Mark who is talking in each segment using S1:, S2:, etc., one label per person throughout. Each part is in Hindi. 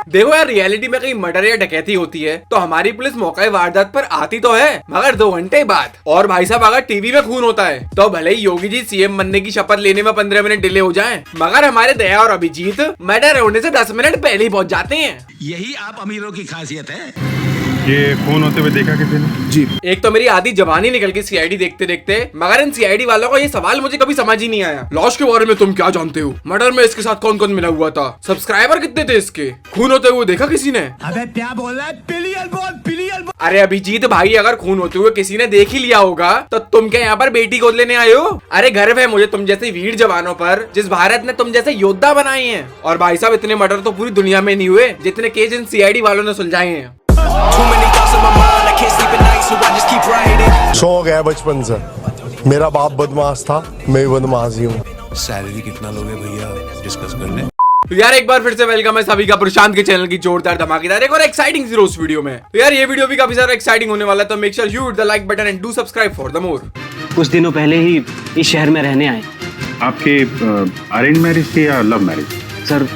S1: देखो यार, रियलिटी में कहीं मर्डर या डकैती होती है तो हमारी पुलिस मौके वारदात पर आती तो है, मगर 2 घंटे बाद। और भाई साहब, अगर टीवी में खून होता है तो भले ही योगी जी सीएम बनने की शपथ लेने में 15 मिनट डिले हो जाए, मगर हमारे दया और अभिजीत मर्डर होने से 10 मिनट पहले ही पहुंच जाते हैं।
S2: यही आप अमीरों की खासियत है।
S3: ये खून होते हुए देखा किसी ने?
S1: जी, एक तो मेरी आधी जवानी निकल गई सीआईडी देखते देखते, मगर इन सीआईडी वालों का ये सवाल मुझे कभी समझ ही नहीं आया। लाश के बारे में तुम क्या जानते हो? मर्डर में इसके साथ कौन कौन मिला हुआ था? सब्सक्राइबर कितने थे इसके? खून होते हुए देखा किसी ने?
S2: अबे क्या बोल रहा है? बिलियन बोल।
S1: अरे अभिजीत भाई, अगर खून होते हुए किसी ने देख ही लिया होगा तो तुम क्या यहाँ पर बेटी गोद लेने आए हो? अरे गर्व है मुझे तुम जैसे वीर जवानों पर, जिस भारत ने तुम जैसे योद्धा बनाए हैं। और भाई साहब, इतने मर्डर तो पूरी दुनिया में नहीं हुए जितने केस इन सीआईडी वालों ने सुलझाए हैं।
S4: शौक है बचपन से, मेरा बाप बदमाश था, मैं भी बदमाश ही हूँ।
S5: सैलरी कितना लोगे भैया, डिस्कस कर लें।
S1: तो यार एक बार फिर से वेलकम है सभी का प्रशांत के चैनल की जोरदार धमाकेदार एक और एक्साइटिंग रोज वीडियो में। तो यार ये वीडियो भी काफी ज्यादा एक्साइटिंग होने वाला है, तो make sure you hit the like button and do subscribe for the more.
S6: कुछ दिनों पहले ही इस शहर में रहने आए।
S3: आपके अरेंज मैरिज थी या love marriage?
S6: Sir,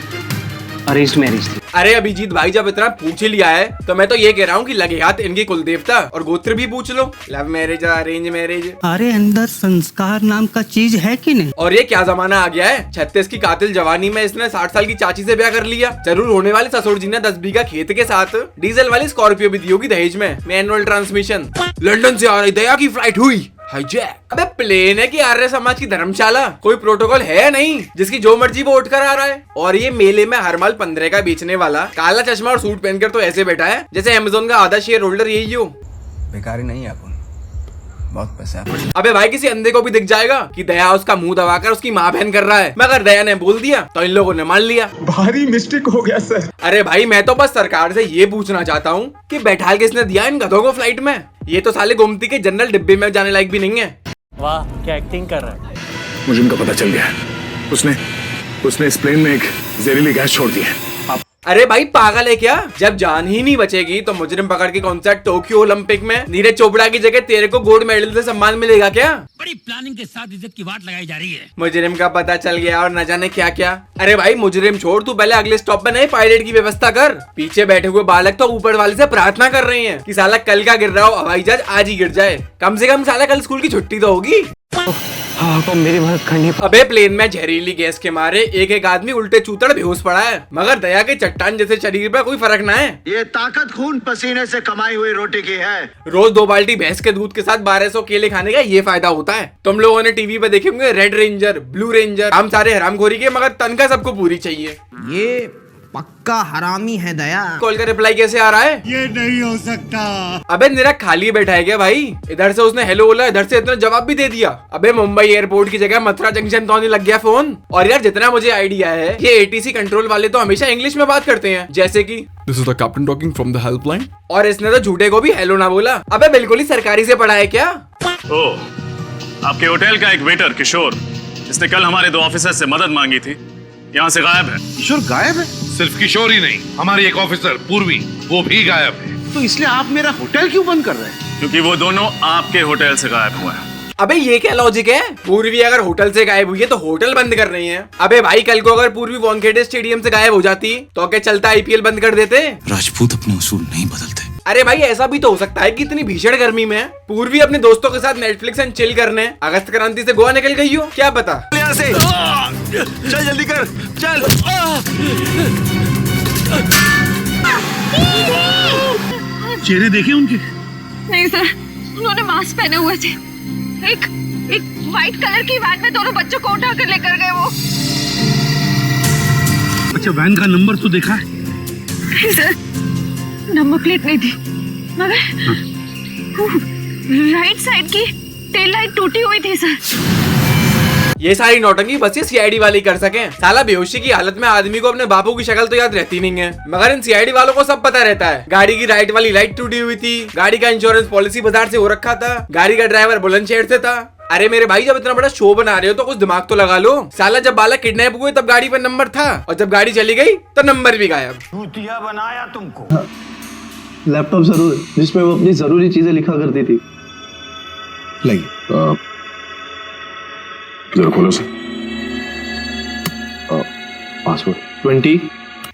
S6: arranged marriage थी।
S1: अरे अभिजीत भाई, जब इतना पूछ ही लिया है तो मैं तो ये कह रहा हूँ कि लगे हाथ इनकी कुल देवता और गोत्र भी पूछ लो। लव मैरिज अरेंज मैरिज,
S7: अरे अंदर संस्कार नाम का चीज है कि नहीं?
S1: और ये क्या जमाना आ गया है? 36 की कातिल जवानी में इसने 60 साल की चाची से ब्याह कर लिया। जरूर होने वाले ससुर जी ने 10 बीघा खेत के साथ डीजल वाली स्कॉर्पियो भी दी होगी दहेज में, मैनुअल ट्रांसमिशन। लंदन से आ रही दया की फ्लाइट हुई हाईजैक। अबे प्लेन है कि आर्य समाज की धर्मशाला? कोई प्रोटोकॉल है नहीं जिसकी जो मर्जी वो उठ कर आ रहा है। और ये मेले में हर माल 15 का बेचने वाला काला चश्मा और सूट पहनकर तो ऐसे बैठा है जैसे अमेज़न का आधा शेयर होल्डर यही हो।
S5: बेकारी नहीं है अपन, बहुत पैसा है।
S1: अबे भाई, किसी अंधे को भी दिख जाएगा कि दया उसका मुंह दबाकर उसकी माँ बहन कर रहा है, मगर दया ने बोल दिया तो इन लोगों ने मान लिया।
S4: भारी मिस्टेक हो गया सर।
S1: अरे भाई, मैं तो बस सरकार से ये पूछना चाहता हूँ कि बैठाल किसने दिया इन गधों को फ्लाइट में? ये तो साले गोमती के जनरल डिब्बे में जाने लायक भी नहीं है।
S6: वाह, क्या एक्टिंग कर रहा है।
S8: मुझे उनका पता चल गया है। उसने इस प्लेन में एक जहरीली गैस छोड़ दी है।
S1: अरे भाई पागल है क्या? जब जान ही नहीं बचेगी तो मुजरिम पकड़ के कौन सा टोक्यो ओलंपिक में नीरज चोपड़ा की जगह तेरे को गोल्ड मेडल से सम्मान मिलेगा क्या?
S2: बड़ी प्लानिंग के साथ इज्जत की वाट लगाई जा रही है।
S1: मुजरिम का पता चल गया और न जाने क्या क्या। अरे भाई मुजरिम छोड़, तू पहले अगले स्टॉप पे नए पायलट की व्यवस्था कर। पीछे बैठे हुए बालक तो ऊपर वाले से प्रार्थना कर रहे हैं कि साला कल का गिर रहा हो हवाई जहाज आज ही गिर जाए। कम से कम साला कल स्कूल की छुट्टी तो होगी।
S6: हाँ, तो मेरी मदद करनी।
S1: अबे प्लेन में जहरीली गैस के मारे एक आदमी उल्टे चूतड़ बेहोश पड़ा है, मगर दया के चट्टान जैसे शरीर पर कोई फर्क ना है।
S2: ये ताकत खून पसीने से कमाई हुई रोटी की है।
S1: रोज 2 बाल्टी भैंस के दूध के साथ 1200 केले खाने का ये फायदा होता है। तुम लोगों ने टीवी पे देखे होंगे रेड रेंजर, ब्लू रेंजर, हम सारे हरामखोरी के, मगर तनख्वाह सबको पूरी चाहिए।
S7: ये पक्का हरामी है दया।
S1: कॉल का रिप्लाई कैसे आ रहा है?
S2: ये नहीं हो सकता।
S1: अबे निरा खाली बैठा है क्या भाई? इधर से उसने हेलो बोला, इधर से इतना जवाब भी दे दिया। अबे मुंबई एयरपोर्ट की जगह मथुरा जंक्शन तो नहीं लग गया फोन? और यार जितना मुझे आइडिया है, ये एटीसी कंट्रोल वाले तो हमेशा इंग्लिश में बात करते हैं, जैसे कि this is the captain talking from the helpline. और इसने तो झूठे को भी हेलो ना बोला। अबे बिल्कुल ही सरकारी से पढ़ा है क्या?
S9: ओह, आपके होटल का एक वेटर किशोर, जिसने कल हमारे 2 ऑफिसर से मदद मांगी थी, यहाँ से गायब है।
S10: किशोर गायब है? सिर्फ किशोर ही नहीं, हमारी एक ऑफिसर पूर्वी, वो भी गायब है।
S2: तो इसलिए आप मेरा होटल क्यों बंद कर रहे हैं?
S9: क्योंकि वो दोनों आपके होटल से गायब हुए हैं।
S1: अबे ये क्या लॉजिक है? पूर्वी अगर होटल से गायब हुई है तो होटल बंद कर रही है। अबे भाई, कल को अगर पूर्वी वानखेड़े स्टेडियम से गायब हो जाती तो क्या चलता आईपीएल बंद कर देते?
S5: राजपूत अपने उसूल नहीं बदलते।
S1: अरे भाई, ऐसा भी तो हो सकता है कि इतनी भीषण गर्मी में पूर्वी अपने दोस्तों के साथ नेटफ्लिक्स एंड चिल करने अगस्त क्रांति से गोवा निकल गई हो, क्या पता।
S2: यहाँ से चल, जल्दी कर, चल।
S10: चेहरे देखे उनके?
S11: नहीं सर, उन्होंने मास्क पहने हुए थे। एक व्हाइट कलर की वैन में दोनों बच्चों को उठाकर लेकर गए वो।
S10: अच्छा, वैन का नंबर तो देखा है?
S11: नहीं सर, नंबर प्लेट नहीं थी, मगर राइट साइड की टेल लाइट टूटी हुई थी सर।
S1: ये सारी नौटंकी बस ये सीआईडी वाले कर सके। साला बेहोशी की हालत में आदमी को अपने बापू की शक्ल तो याद रहती नहीं है, मगर इन सीआईडी वालों को सब पता रहता है। गाड़ी की राइट वाली लाइट टूटी हुई थी, गाड़ी का इंश्योरेंस पॉलिसी बाजार से हो रखा था, गाड़ी का ड्राइवर बुलंदशहर से था। अरे मेरे भाई, जब इतना बड़ा शो बना रहे हो तो कुछ दिमाग तो लगा लो। साला जब बालक किडनैप हुए तब गाड़ी पर नंबर था, और जब गाड़ी चली गई तो नंबर भी गायब।
S2: भूतिया बनाया तुमको।
S12: लैपटॉप जरूर, जिसमें वो अपनी जरूरी चीजें लिखा करती थी।
S8: लाइए, जरा खोलो सर।
S12: पासवर्ड 20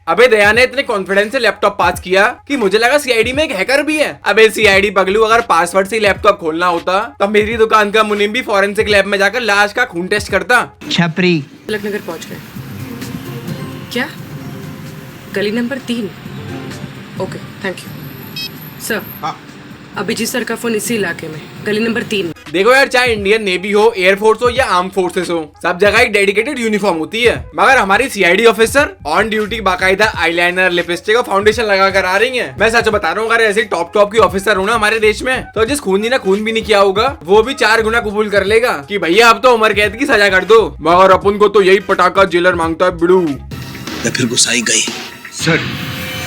S1: अबे दया ने इतने कॉन्फिडेंस से लैपटॉप पास किया कि मुझे लगा सीआईडी में एक हैकर भी है। अबे सीआईडी पगलू, अगर पासवर्ड से लैपटॉप खोलना होता तब मेरी दुकान का मुनीम भी फॉरेंसिक लैब में जाकर लाश का खून टेस्ट करता।
S7: छपरी
S11: तिलक नगर पहुंच गए क्या? गली number 3। Okay thank you sir. Abhijit sir का फोन इसी इलाके में, गली नंबर 3।
S1: देखो यार, चाहे इंडियन नेवी हो, एयरफोर्स हो या आर्म फोर्सेस हो, सब जगह एक डेडिकेटेड यूनिफॉर्म होती है। मगर हमारी सीआईडी ऑफिसर ऑन ड्यूटी बाकायदा आईलाइनर, लिपस्टिक और फाउंडेशन लगा कर आ रही हैं। मैं सच बता रहा हूँ, अगर ऐसे टॉप की ऑफिसर हो ना हमारे देश में, तो जिस खूनी ने खून भी नहीं किया होगा वो भी 4 गुना कबूल कर लेगा कि भैया अब तो उम्र कैद की सजा कर दो। मगर अपन को तो यही पटाखा जेलर मांगता है बिड़ू।
S5: मैं फिर गुस्साई गई।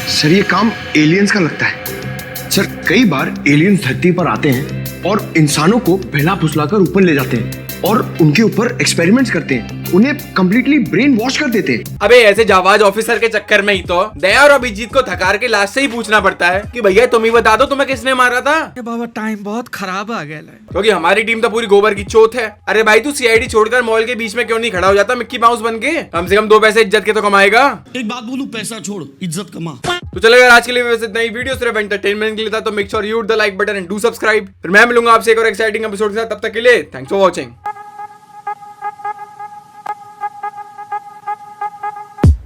S12: सर ये काम एलियंस का लगता है। सर कई बार एलियंस धरती पर आते हैं और इंसानों को बहला फुसलाकर ऊपर ले जाते हैं और उनके ऊपर एक्सपेरिमेंट्स करते हैं, उन्हें कंप्लीटली ब्रेन वॉश कर देते हैं।
S1: अबे ऐसे जाबाज ऑफिसर के चक्कर में ही तो दया और अभिजीत को थकार के लास्ट से ही पूछना पड़ता है कि भैया तुम ही बता दो तुम्हें किसने मारा था।
S7: बाबा टाइम बहुत खराब आ गया है।
S1: क्योंकि हमारी टीम तो पूरी गोबर की चोट है। अरे भाई तू सीआईडी छोड़कर मॉल के बीच में क्यों नहीं खड़ा हो जाता मिक्की माउस बन के? कम से कम 2 पैसे इज्जत के तो कमाएगा।
S7: एक बात बोलूं, पैसा छोड़ इज्जत कमा।
S1: तो चलो यार, आज के लिए वैसे नई वीडियो सिर्फ एंटरटेनमेंट के लिए था, तो make sure you hit the like button and do subscribe. फिर मैं मिलूंगा आपसे एक और एक्साइटिंग एपिसोड के साथ। तब तक के लिए थैंक्स फॉर वॉचिंग।